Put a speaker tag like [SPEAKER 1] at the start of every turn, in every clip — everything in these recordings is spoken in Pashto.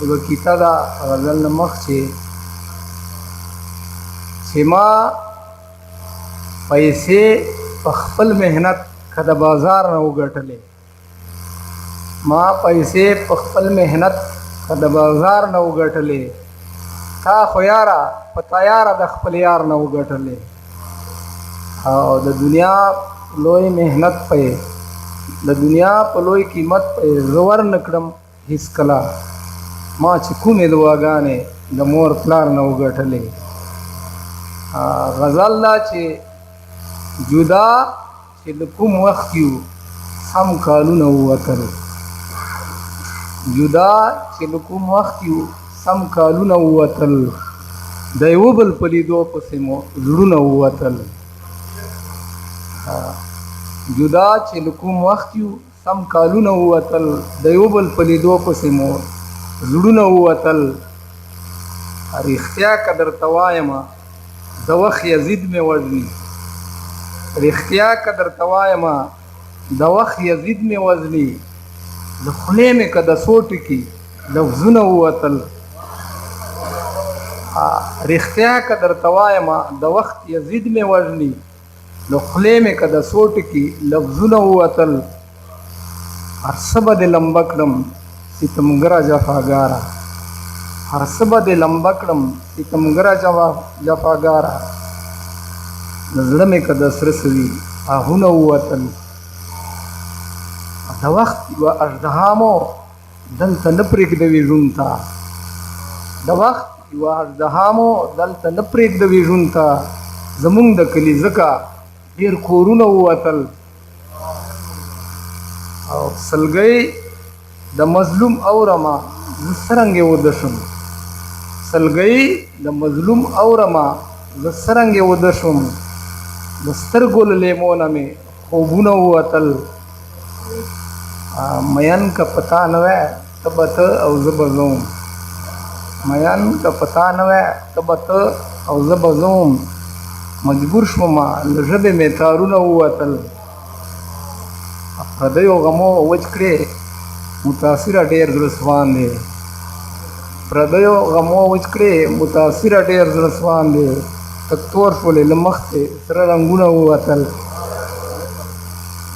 [SPEAKER 1] یوه کیسه ده غزل نه مخکې چې ما پیسې په خپل محنت که د بازار نه وګټلې، ما پیسې په خپل محنت که د بازار نه وګټلې، تا خو یاره په تیاره د خپل یار نه وګټلې. او د دنیا لوی محنت پې د دنیا په لوی قیمت پې زه ورنه کړم هېڅکله، ما چې کومې دعاګانې د مور پلار نه وګټلې. غزل دا چې جدا چې د کوم وخت یو سم کالونه ووتل، جدا چې د کوم وخت یو سم کالونه ووتل، د یو بل په لیدو پسې مو زړونه ووتل. جدا چې د کوم وخت یو سم کالونه ووتل، د یو بل په لیدو پسې مو زړونه ووتل. رښتیا که درته وایمه د وخت یزید مې وژني، رښتیا که درته وایمه د وخت یزید مې وژني، د خولې مې که د څو ټکي لفظونه ووتل. رښتیا که درته وایمه د وخت یزید مې وژني، د خولې مې که د څو ټکي لفظونه ووتل. هر څه به دې لمبه کړم ستمګره جفاګاره، هر څه به دې لمبه کړم ستمګره جفاګاره، د زړه مې که د سره سوي آهونه ووتل. د وخت یوه اژدها مو دلته نه پرېږدوي ژوند ته، د وخت یوه اژدها مو دلته نه پرېږدوي ژوند ته، زمونږ د کلي ځکه ډېر کورونه ووتل. او سلګۍ د مظلوم اورمه زه څرنګې وده شم، سلګۍ د مظلوم اورمه زه څرنګې وده شم، د سترګو له لیمونه مې خوبونه ووتل. مین که پتا نه وی ته به ته او زه به زه وم، مین که پتا نه وی ته به ته او زه به زه وم، مجبور شومه له ژبې مې تارونه ووتل. پردیو غمو وچ کړې متاثره ډېر زړه سوان دی، پردیو غمو وچ کړې متاثره ډېر زړه سوان دی، تک تور شولې له مخکې سره رنګونه ووتل.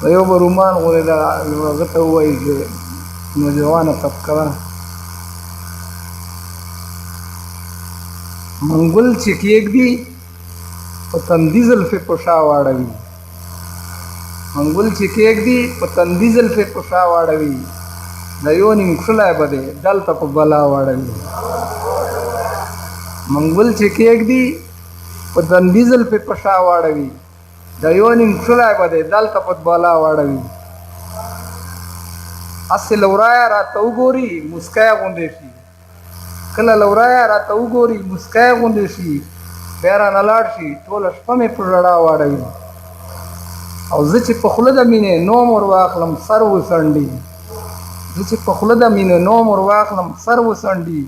[SPEAKER 1] د یو به رومان غوندې ده هغه ته ووایي چې نوجوانه طبقه ده، منګل چې کېږدي په تندي زلفې په شا واړوي، منګل چې کېږدي په تندي زلفې په شا واړوي، د یو نیم کښلی به دی دلته په بلا واړوي. منګل چې کېږدي په تندي زلفې په شا واړوي، د یو نیم کښلی به دی دلته په بلا واړوي. هسې له ورایه راته وګوري مسکی غوندې شي، کله له ورایه راته وګوري مسکی غوندې شي، بیا رانه لاړ شي ټوله شپه مې په ژړا واړوي. او زه چې په خوله د مینې نوم ور واخلم سر وڅنډي، زه چې په خوله د مینې نوم ور واخلم سر وڅنډي،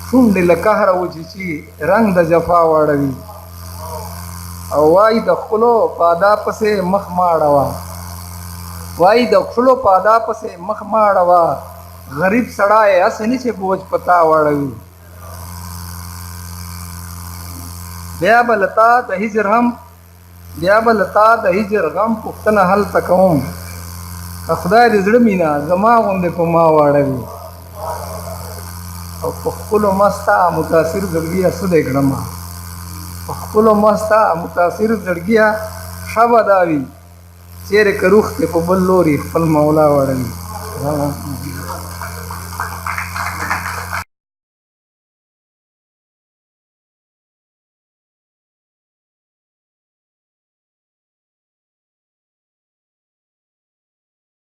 [SPEAKER 1] شونډې له قهره وچیچي رنګ د جفا واړوي. او وایي د ښکلو په ادا پسې مخ مه اړوه، وایي د ښکلو په ادا پسې مخ مه اړوه، غریب سړی هسې نه چې بوج په تا واړوي. بیا به له تا د هجر هم بیا به له تا د هجر غم پوښتنه هلته کوم، که خدای د زړه مینه زما غوندې په ما واړوي. او په خپلو مسته متاثر زړګیه څه دی کړمه، په خپلو مسته متاثر زړګیه ښه به دا وي چیرې که روح کې په بل لوري خپل مولا واړوي.